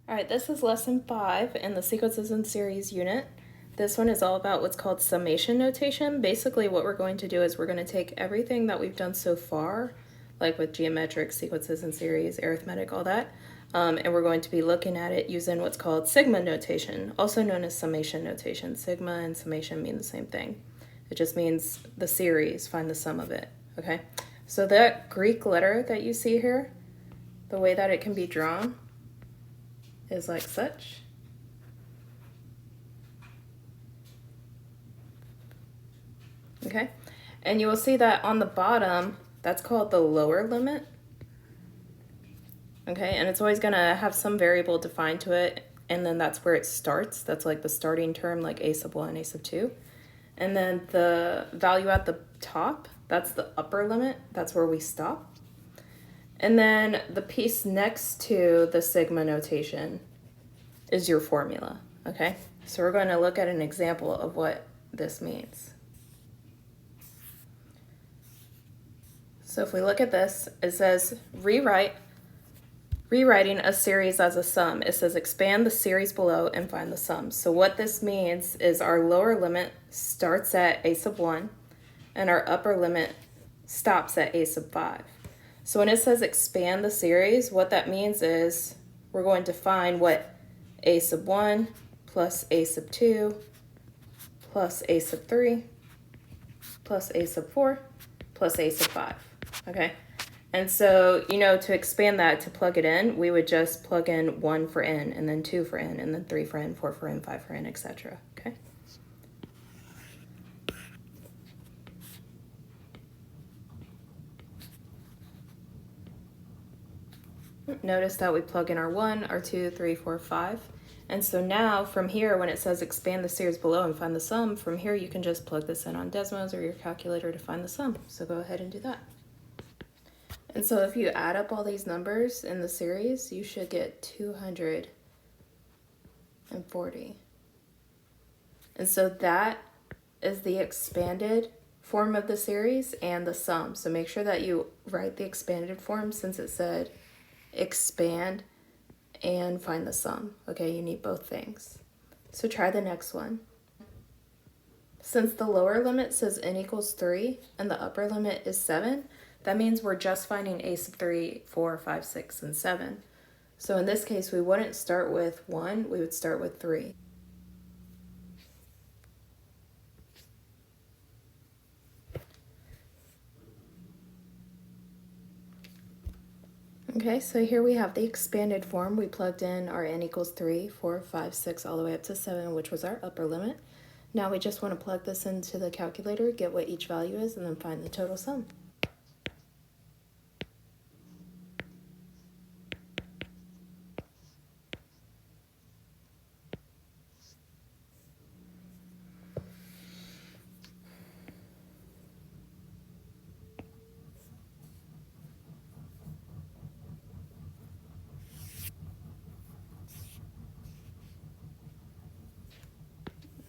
All right, this is lesson 5 in the sequences and series unit. This one is all about what's called summation notation. Basically, what we're going to do is we're going to take everything that we've done so far, like with geometric, sequences and series, arithmetic, all that, and we're going to be looking at it using what's called sigma notation, also known as summation notation. Sigma and summation mean the same thing. It just means the series, find the sum of it, okay? So that Greek letter that you see here, the way that it can be drawn, is like such. Okay, and you will see that on the bottom, that's called the lower limit. Okay, and it's always gonna have some variable defined to it, and then that's where it starts. That's like the starting term, like a sub 1, a sub 2. And then the value at the top, that's the upper limit. That's where we stop. And then the piece next to the sigma notation is your formula, okay? So we're going to look at an example of what this means. So if we look at this, it says rewriting a series as a sum. It says expand the series below and find the sum. So what this means is our lower limit starts at a sub 1 and our upper limit stops at a sub 5. So when it says expand the series, what that means is we're going to find what a sub 1 plus a sub 2 plus a sub 3 plus a sub 4 plus a sub 5, okay? And so, you know, to expand that, to plug it in, we would just plug in 1 for n, and then 2 for n, and then 3 for n, 4 for n, 5 for n, etc., okay? Notice that we plug in our 1, our 2, 3, 4, 5. And so now from here, when it says expand the series below and find the sum, from here you can just plug this in on Desmos or your calculator to find the sum. So go ahead and do that. And so if you add up all these numbers in the series, you should get 240. And so that is the expanded form of the series and the sum. So make sure that you write the expanded form since it said expand and find the sum. Okay, you need both things. So try the next one. Since the lower limit says n equals 3 and the upper limit is 7, that means we're just finding a sub 3, 4, 5, 6, and 7. So in this case, we wouldn't start with 1, we would start with 3. Okay, so here we have the expanded form. We plugged in our n equals 3, 4, 5, 6, all the way up to 7, which was our upper limit. Now we just want to plug this into the calculator, get what each value is, and then find the total sum.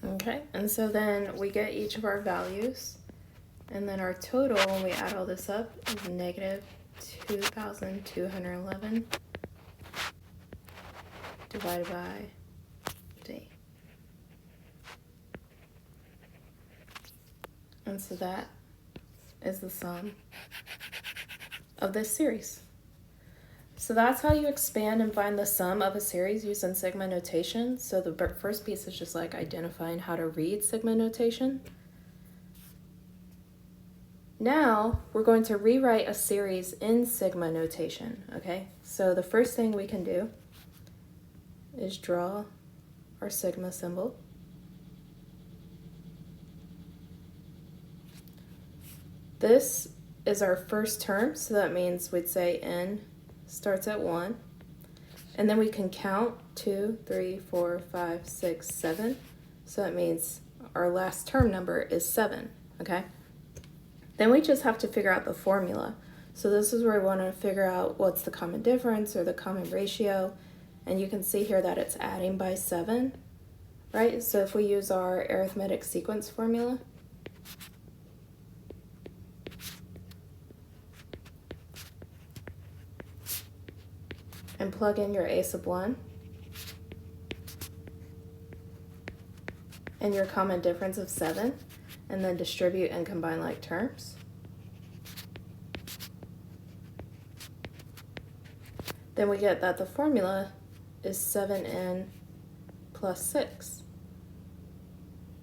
Okay, and so then we get each of our values, and then our total, when we add all this up, is negative 2,211 divided by d. And so that is the sum of this series. So that's how you expand and find the sum of a series using sigma notation. So the first piece is just like identifying how to read sigma notation. Now we're going to rewrite a series in sigma notation, okay? So the first thing we can do is draw our sigma symbol. This is our first term, so that means we'd say n starts at 1. And then we can count 2, 3, 4, 5, 6, 7. So that means our last term number is 7, okay? Then we just have to figure out the formula. So this is where we want to figure out what's the common difference or the common ratio. And you can see here that it's adding by 7, right? So if we use our arithmetic sequence formula, and plug in your a sub 1, and your common difference of 7, and then distribute and combine like terms. Then we get that the formula is 7n plus 6.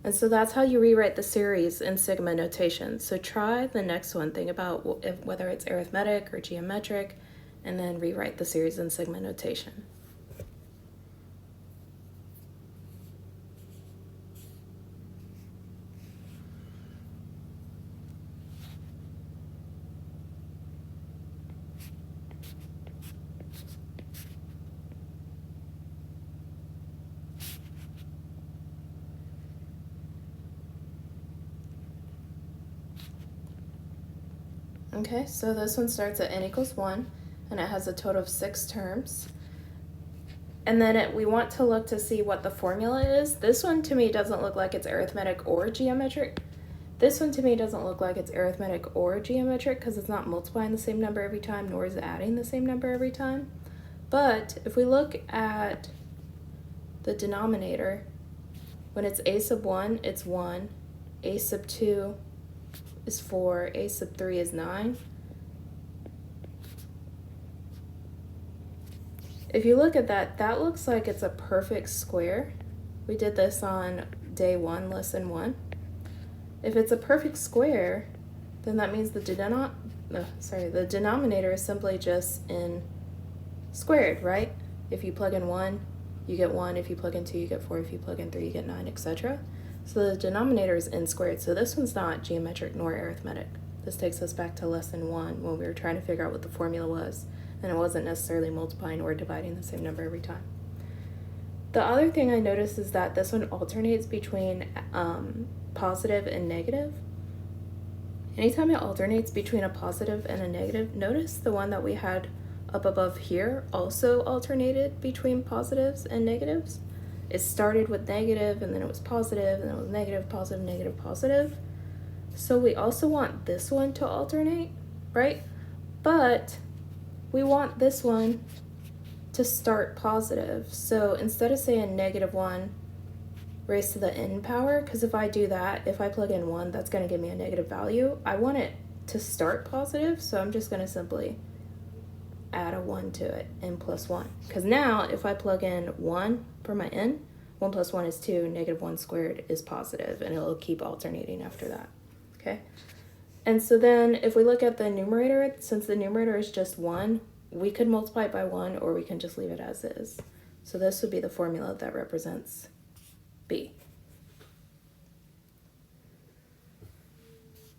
And so that's how you rewrite the series in sigma notation. So try the next one, think about whether it's arithmetic or geometric, and then rewrite the series in sigma notation. Okay, so this one starts at n equals 1, and it has a total of 6 terms. And then we want to look to see what the formula is. This one to me doesn't look like it's arithmetic or geometric. This one to me doesn't look like it's arithmetic or geometric because it's not multiplying the same number every time, nor is it adding the same number every time. But if we look at the denominator, when it's a sub 1, it's 1, a sub 2 is 4, a sub 3 is 9. If you look at that, that looks like it's a perfect square. We did this on day 1, lesson 1. If it's a perfect square, then that means the denominator is simply just n squared, right? If you plug in 1, you get 1. If you plug in 2, you get 4. If you plug in 3, you get 9, etc. So the denominator is n squared. So this one's not geometric nor arithmetic. This takes us back to lesson 1 when we were trying to figure out what the formula was, and it wasn't necessarily multiplying or dividing the same number every time. The other thing I noticed is that this one alternates between positive and negative. Anytime it alternates between a positive and a negative, notice the one that we had up above here also alternated between positives and negatives. It started with negative, and then it was positive, and then it was negative, positive, negative, positive. So we also want this one to alternate, right? But we want this one to start positive. So instead of saying -1 raised to the n power, because if I do that, if I plug in 1, that's going to give me a negative value. I want it to start positive, so I'm just going to simply add a 1 to it, n plus 1. Because now, if I plug in 1 for my n, 1 plus 1 is 2, -1 squared is positive, and it'll keep alternating after that, okay? And so then, if we look at the numerator, since the numerator is just 1, we could multiply it by 1, or we can just leave it as is. So this would be the formula that represents B.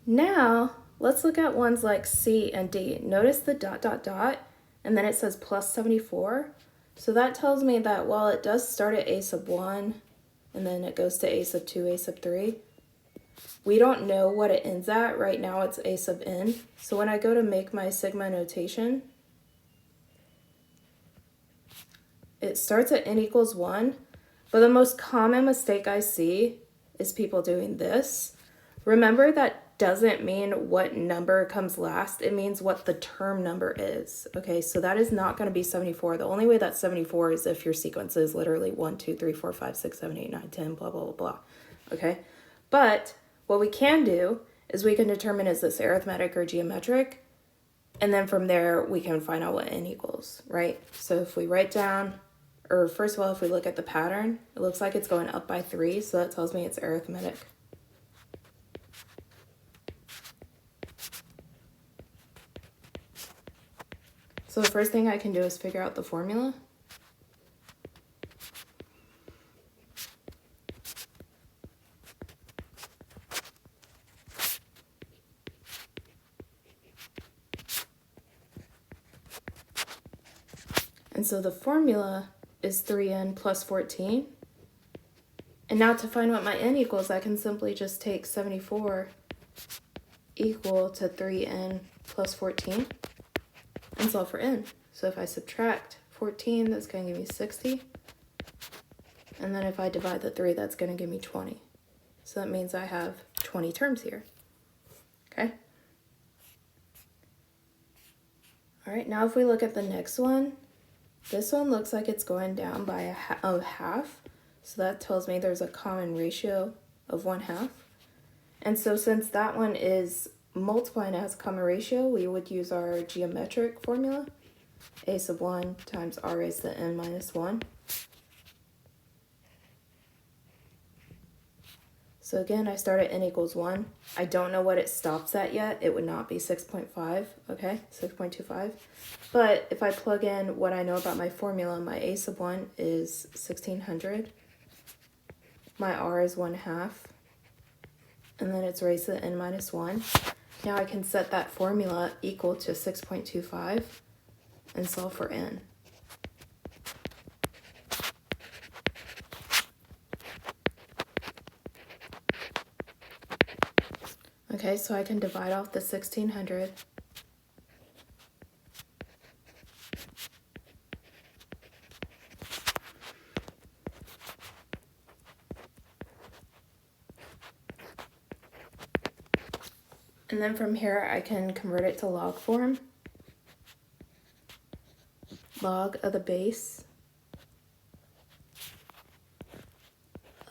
Now, let's look at ones like C and D. Notice the ... and then it says plus 74. So that tells me that while it does start at a sub 1, and then it goes to a sub 2, a sub 3, we don't know what it ends at. Right now it's a sub n. So when I go to make my sigma notation, it starts at n equals 1, but the most common mistake I see is people doing this. Remember, that doesn't mean what number comes last. It means what the term number is. Okay, so that is not going to be 74. The only way that's 74 is if your sequence is literally 1, 2, 3, 4, 5, 6, 7, 8, 9, 10, blah, blah, blah, blah. Okay, but what we can do is we can determine, is this arithmetic or geometric? And then from there, we can find out what n equals, right? So if we write down, or first of all, if we look at the pattern, it looks like it's going up by 3, so that tells me it's arithmetic. So the first thing I can do is figure out the formula. And so the formula is 3n plus 14. And now to find what my n equals, I can simply just take 74 equal to 3n plus 14 and solve for n. So if I subtract 14, that's going to give me 60. And then if I divide the 3, that's going to give me 20. So that means I have 20 terms here. Okay? All right, now if we look at the next one, this one looks like it's going down by a half. So that tells me there's a common ratio of 1/2. And so since that one is multiplying as a common ratio, we would use our geometric formula. A sub 1 times r raised to the n minus 1. So again, I start at n equals 1. I don't know what it stops at yet. It would not be 6.5, okay? 6.25. But if I plug in what I know about my formula, my a sub 1 is 1600. My r is 1/2. And then it's raised to the n minus 1. Now I can set that formula equal to 6.25 and solve for n. Okay, so I can divide off the 1600. And then from here, I can convert it to log form. Log of the base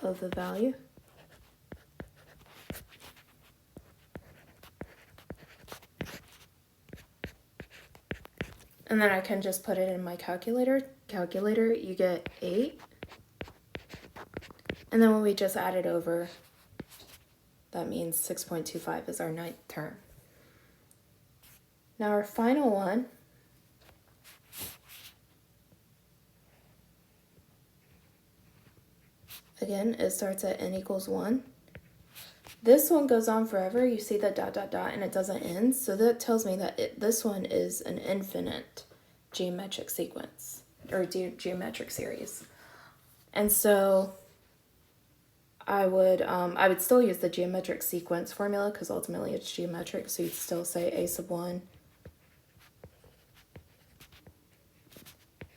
of the value. And then I can just put it in my calculator. Calculator, you get 8. And then when we just add it over, that means 6.25 is our 9th term. Now our final one, again, it starts at n equals 1. This one goes on forever. You see the dot, dot, dot, and it doesn't end. So that tells me that this one is an infinite geometric sequence, or geometric series. And so I would still use the geometric sequence formula because ultimately it's geometric. So you'd still say a sub 1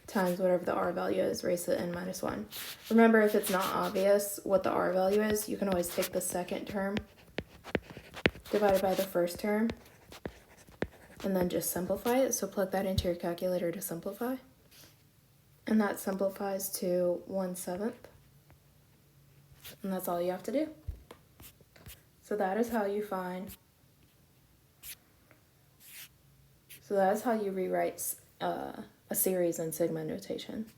times whatever the r value is raised to the n minus 1. Remember, if it's not obvious what the r value is, you can always take the second term divided by the first term and then just simplify it. So plug that into your calculator to simplify. And that simplifies to 1/7. And that's all you have to do. So that is how you rewrite a series in sigma notation.